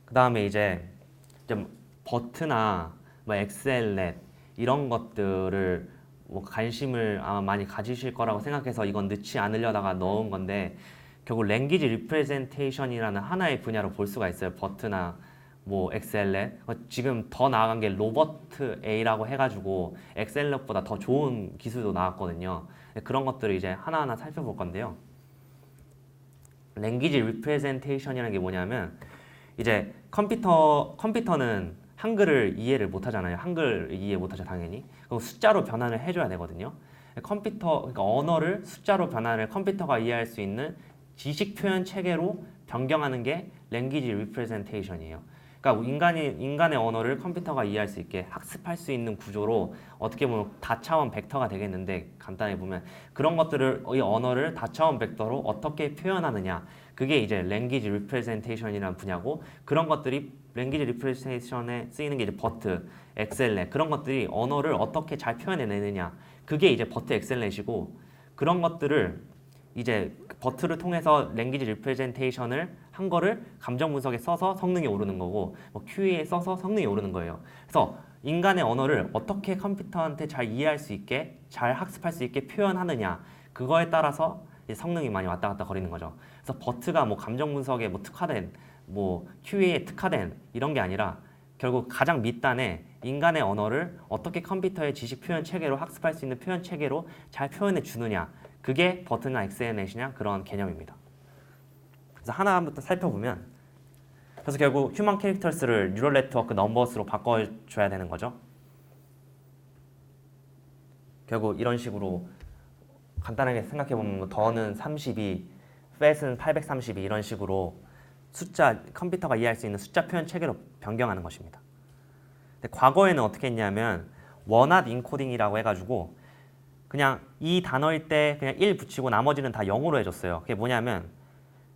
그 다음에 이제 좀 버트나 뭐 엑셀렛 이런 것들을 뭐 관심을 아마 많이 가지실 거라고 생각해서 이건 넣지 않으려다가 넣은 건데 결국 랭귀지 리프레젠테이션이라는 하나의 분야로 볼 수가 있어요. 버트나 뭐 엑셀렛 지금 더 나아간 게 로버트 A라고 해가지고 엑셀렛보다 더 좋은 기술도 나왔거든요. 그런 것들을 이제 하나하나 살펴볼 건데요. 랭귀지 리프레젠테이션이라는 게 뭐냐면 이제 컴퓨터는 한글을 이해를 못 하잖아요. 한글 이해 못 하죠, 당연히. 그럼 숫자로 변환을 해줘야 되거든요. 그러니까 언어를 숫자로 변환을 컴퓨터가 이해할 수 있는 지식 표현 체계로 변경하는 게 랭귀지 리프레젠테이션이에요. 그러니까 인간의 언어를 컴퓨터가 이해할 수 있게 학습할 수 있는 구조로 어떻게 보면 다차원 벡터가 되겠는데 간단히 보면 그런 것들을 이 언어를 다차원 벡터로 어떻게 표현하느냐 그게 이제 랭귀지 리프레젠테이션이라는 분야고 그런 것들이 랭귀지 리프레젠테이션에 쓰이는 게 이제 버트, 엑셀렛 그런 것들이 언어를 어떻게 잘 표현해내느냐 그게 이제 버트, 엑셀렛이고 그런 것들을 이제 버트를 통해서 랭귀지 리프레젠테이션을 한 거를 감정 분석에 써서 성능이 오르는 거고 뭐 QA에 써서 성능이 오르는 거예요. 그래서 인간의 언어를 어떻게 컴퓨터한테 잘 이해할 수 있게 잘 학습할 수 있게 표현하느냐 그거에 따라서 성능이 많이 왔다 갔다 거리는 거죠. 그래서 버트가 뭐 감정 분석에 뭐 특화된 뭐 QA에 특화된 이런 게 아니라 결국 가장 밑단에 인간의 언어를 어떻게 컴퓨터의 지식 표현 체계로 학습할 수 있는 표현 체계로 잘 표현해 주느냐 그게 버트나 엑셀렛이냐 그런 개념입니다. 그래서 하나부터 살펴보면 그래서 결국 휴먼 캐릭터스를 뉴럴 네트워크 넘버스로 바꿔줘야 되는 거죠. 결국 이런 식으로 간단하게 생각해보면 더는 32, fat은 832 이런 식으로 숫자 컴퓨터가 이해할 수 있는 숫자 표현 체계로 변경하는 것입니다. 근데 과거에는 어떻게 했냐면 원핫 인코딩이라고 해가지고 그냥 이 단어일 때 그냥 1 붙이고 나머지는 다 0으로 해줬어요. 그게 뭐냐면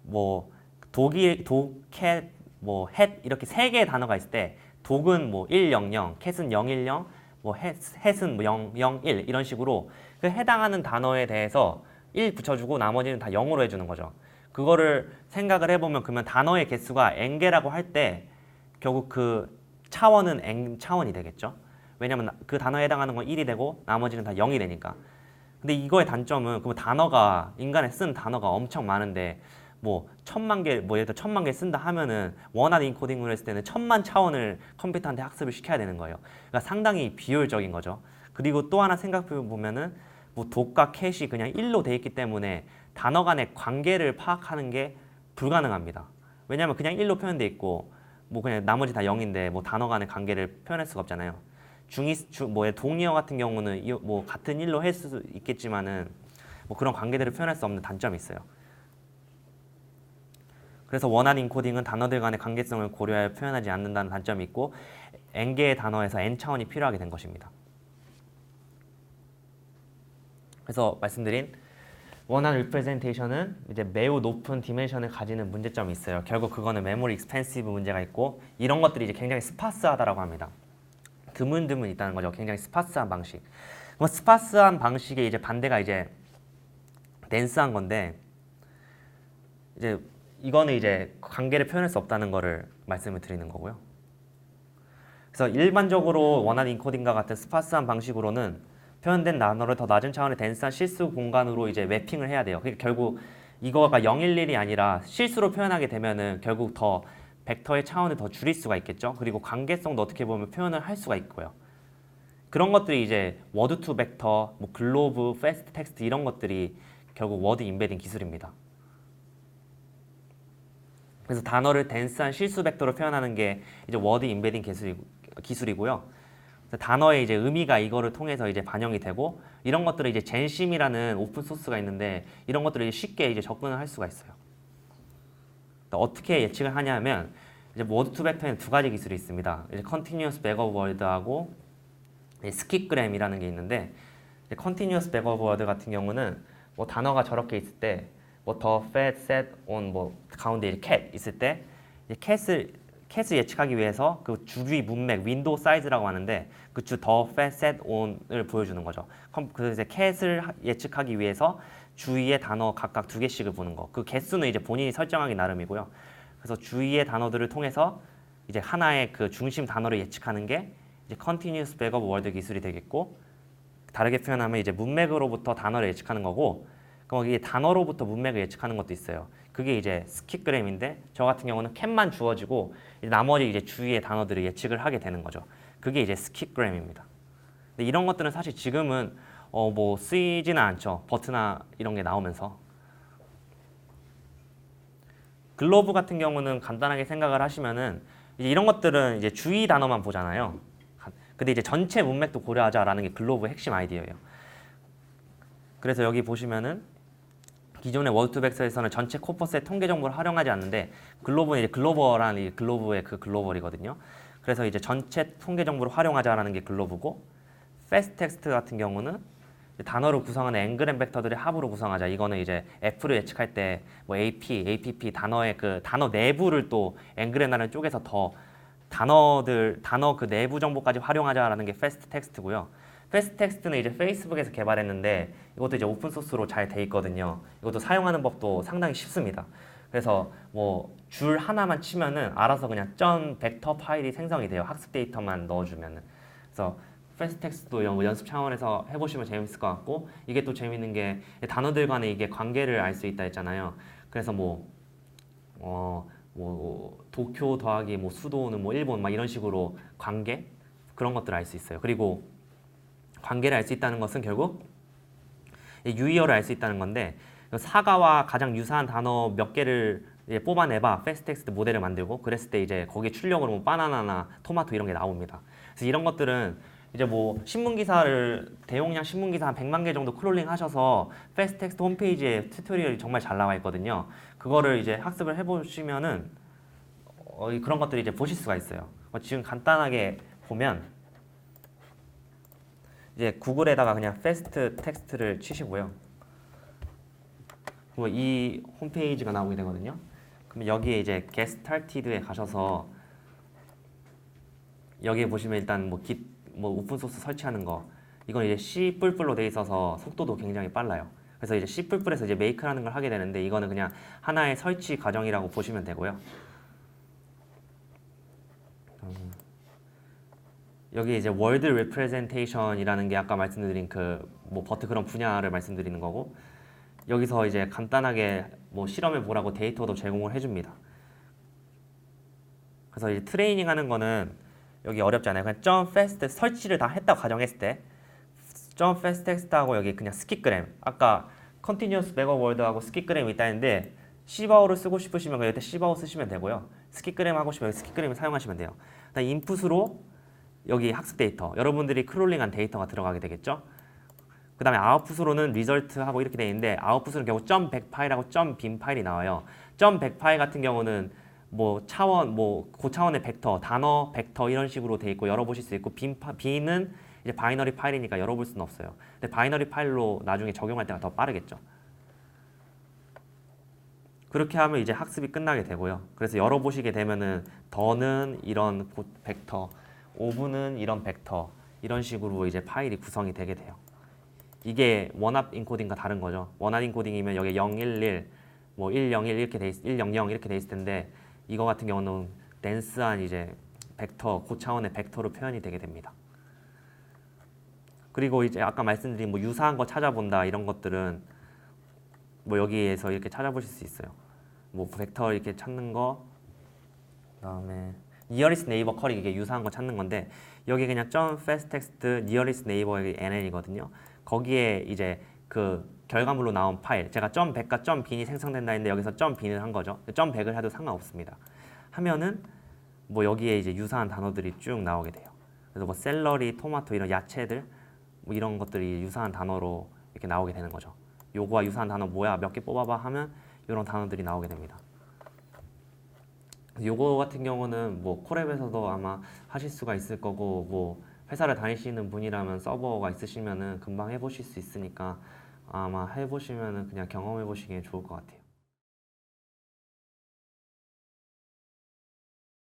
뭐 독일, 캣, 뭐 햇 이렇게 세 개의 단어가 있을 때 독은 뭐 100, 캣은 010, 뭐 햇은 뭐 001 이런 식으로 그 해당하는 단어에 대해서 1 붙여주고 나머지는 다 0으로 해주는 거죠. 그거를 생각을 해보면 그러면 단어의 개수가 n개라고 할 때 결국 그 차원은 n 차원이 되겠죠. 왜냐면 그 단어에 해당하는 건 1이 되고 나머지는 다 0이 되니까. 근데 이거의 단점은 그 단어가 인간에 쓴 단어가 엄청 많은데 뭐 1000만 개, 뭐 예를 들어 1000만 개 쓴다 하면은 원하는 인코딩을 했을 때는 1000만 차원을 컴퓨터한테 학습을 시켜야 되는 거예요. 그러니까 상당히 비효율적인 거죠. 그리고 또 하나 생각해 보면은 뭐 독과 캣이 그냥 1로 돼 있기 때문에 단어 간의 관계를 파악하는 게 불가능합니다. 왜냐하면 그냥 1로 표현돼 있고 뭐 그냥 나머지 다 0인데 뭐 단어 간의 관계를 표현할 수가 없잖아요. 뭐 동의어 같은 경우는 뭐 같은 일로 할 수 있겠지만은 뭐 그런 관계들을 표현할 수 없는 단점이 있어요. 그래서 원활 인코딩은 단어들 간의 관계성을 고려하여 표현하지 않는다는 단점이 있고 n개의 단어에서 n차원이 필요하게 된 것입니다. 그래서 말씀드린 원활 리프레젠테이션은 이제 매우 높은 디멘션을 가지는 문제점이 있어요. 결국 그거는 메모리 익스펜시브 문제가 있고 이런 것들이 이제 굉장히 스파스하다라고 합니다. 드문드문 있다는 거죠. 굉장히 스파스한 방식. 그럼 스파스한 방식의 이제 반대가 이제 덴스한 건데 이제 이거는 이제 관계를 표현할 수 없다는 거를 말씀을 드리는 거고요. 그래서 일반적으로 원활 인코딩과 같은 스파스한 방식으로는 표현된 단어를 더 낮은 차원의 덴스한 실수 공간으로 이제 매핑을 해야 돼요. 그러니까 결국 이거가 011이 아니라 실수로 표현하게 되면은 결국 더 벡터의 차원을 더 줄일 수가 있겠죠. 그리고 관계성도 어떻게 보면 표현을 할 수가 있고요. 그런 것들이 이제 워드 투 벡터, 뭐 글로브, 패스트 텍스트 이런 것들이 결국 워드 인베딩 기술입니다. 그래서 단어를 덴스한 실수 벡터로 표현하는 게 이제 워드 인베딩 기술이고요. 단어의 이제 의미가 이거를 통해서 이제 반영이 되고 이런 것들을 이제 젠심이라는 오픈 소스가 있는데 이런 것들을 쉽게 이제 접근을 할 수가 있어요. 어떻게 예측을 하냐면 이제 워드 투 벡터에는 두 가지 기술이 있습니다. 이제 컨티뉴어스 백업 월드하고 스킵그램이라는 게 있는데 컨티뉴어스 백업 월드 같은 경우는 뭐 단어가 저렇게 있을 때 뭐 더, fat, set, on 뭐 가운데 이제 cat 있을 때 이제 캣을 예측하기 위해서 그 주위 문맥 윈도우 사이즈라고 하는데 그 주 더, fat, set, on을 보여주는 거죠. 그래서 이제 캣을 예측하기 위해서 주위의 단어 각각 두 개씩을 보는 거. 그 개수는 이제 본인이 설정하기 나름이고요. 그래서 주위의 단어들을 통해서 이제 하나의 그 중심 단어를 예측하는 게 이제 Continuous Backup Word 기술이 되겠고, 다르게 표현하면 이제 문맥으로부터 단어를 예측하는 거고, 그럼 이게 단어로부터 문맥을 예측하는 것도 있어요. 그게 이제 스킵그램인데, 저 같은 경우는 캡만 주어지고 나머지 이제 주위의 단어들을 예측을 하게 되는 거죠. 그게 이제 스킵그램입니다. 근데 이런 것들은 사실 지금은 뭐 쓰이지는 않죠. 버트나 이런 게 나오면서. 글로브 같은 경우는 간단하게 생각을 하시면은 이제 이런 것들은 이제 주의 단어만 보잖아요. 근데 이제 전체 문맥도 고려하자라는 게 글로브의 핵심 아이디어예요. 그래서 여기 보시면은 기존의 월드투백서에서는 전체 코퍼스의 통계 정보를 활용하지 않는데, 글로브는 이제 글로벌한 이 글로브의 그 글로벌이거든요. 그래서 이제 전체 통계 정보를 활용하자라는 게 글로브고, 패스트 텍스트 같은 경우는 단어를 구성하는 엔그램 벡터들의 합으로 구성하자. 이거는 이제 F를 예측할 때 뭐 AP, APP 단어의 그 단어 내부를 또 엔그램이라는 쪽에서 더 단어 그 내부 정보까지 활용하자라는 게 패스트 텍스트고요. 패스트 텍스트는 이제 페이스북에서 개발했는데 이것도 이제 오픈 소스로 잘 돼 있거든요. 이것도 사용하는 법도 상당히 쉽습니다. 그래서 뭐 줄 하나만 치면은 알아서 그냥 점 벡터 파일이 생성이 돼요. 학습 데이터만 넣어주면은. 그래서 패스트 텍스트도 연습 차원에서 해보시면 재밌을 것 같고, 이게 또 재밌는 게 단어들 간에 이게 관계를 알 수 있다 했잖아요. 그래서 뭐 도쿄 더하기 뭐 수도는 뭐 일본 막 이런 식으로 관계 그런 것들을 알 수 있어요. 그리고 관계를 알 수 있다는 것은 결국 유의어를 알 수 있다는 건데, 사과와 가장 유사한 단어 몇 개를 뽑아내봐 패스트 텍스트 모델을 만들고, 그랬을 때 이제 거기에 출력으로 뭐 바나나나 토마토 이런 게 나옵니다. 그래서 이런 것들은 이제 뭐 신문 기사를 대용량 신문 기사 한 100만 개 정도 크롤링 하셔서 패스트 텍스트 홈페이지에 튜토리얼이 정말 잘 나와 있거든요. 그거를 이제 학습을 해보시면은 그런 것들을 이제 보실 수가 있어요. 지금 간단하게 보면 이제 구글에다가 그냥 패스트 텍스트를 치시고요. 그리고 이 홈페이지가 나오게 되거든요. 그럼 여기에 이제 Get Started에 가셔서 여기에 보시면 일단 뭐 오픈소스 설치하는 거, 이건 이제 C++로 돼 있어서 속도도 굉장히 빨라요. 그래서 이제 C++에서 이제 make라는 걸 하게 되는데, 이거는 그냥 하나의 설치 과정이라고 보시면 되고요. 여기 이제 월드 레프레젠테이션이라는 게 아까 말씀드린 그 뭐 버트 그런 분야를 말씀드리는 거고, 여기서 이제 간단하게 뭐 실험해 보라고 데이터도 제공을 해줍니다. 그래서 이제 트레이닝 하는 거는 여기 어렵지 않아요. 그냥 점 패스트 설치를 다 했다고 가정했을 때 점 패스트 텍스트하고 여기 그냥 스킵그램, 아까 컨티뉴어스 백업 월드하고 스킵그램이 있다 했는데 시바오를 쓰고 싶으시면 그때 시바오 쓰시면 되고요. 스킵그램 하고 싶으면 스킵그램을 사용하시면 돼요. 그다음 인풋으로 여기 학습 데이터, 여러분들이 크롤링한 데이터가 들어가게 되겠죠. 그 다음에 아웃풋으로는 리절트하고 이렇게 되어 있는데, 아웃풋은 결국 .100 파일하고 .bin 파일이 나와요. .100 파일 같은 경우는 뭐 차원, 뭐 고차원의 벡터, 단어 벡터 이런 식으로 돼 있고 열어보실 수 있고, bin은 이제 바이너리 파일이니까 열어볼 수는 없어요. 근데 바이너리 파일로 나중에 적용할 때가 더 빠르겠죠. 그렇게 하면 이제 학습이 끝나게 되고요. 그래서 열어보시게 되면은 더는 이런 벡터, 오브는 이런 벡터, 이런 식으로 이제 파일이 구성이 되게 돼요. 이게 원합 인코딩과 다른 거죠. 원합 인코딩이면 여기 011, 뭐 101 이렇게 돼 100 이렇게 돼 있을 텐데, 이거 같은 경우는 덴스한 이제 벡터, 고차원의 벡터로 표현이 되게 됩니다. 그리고 이제 아까 말씀드린 뭐 유사한 거 찾아본다 이런 것들은 뭐 여기에서 이렇게 찾아보실 수 있어요. 뭐 벡터 이렇게 찾는 거, 그다음에 nearest neighbor 컬이 이게 유사한 거 찾는 건데, 여기 그냥 fast text nearest neighbor의 NN이거든요. 거기에 이제 그 결과물로 나온 파일, 제가 .100과 .bin이 생성된다 했는데 여기서 .bin을 한 거죠. .100을 해도 상관없습니다. 하면은 뭐 여기에 이제 유사한 단어들이 쭉 나오게 돼요. 그래서 뭐 샐러리, 토마토 이런 야채들 뭐 이런 것들이 유사한 단어로 이렇게 나오게 되는 거죠. 요거와 유사한 단어 뭐야? 몇 개 뽑아봐 하면 이런 단어들이 나오게 됩니다. 요거 같은 경우는 뭐 콜앱에서도 아마 하실 수가 있을 거고, 뭐 회사를 다니시는 분이라면 서버가 있으시면은 금방 해보실 수 있으니까 아마 해보시면은 그냥 경험해 보시기에 좋을 것 같아요.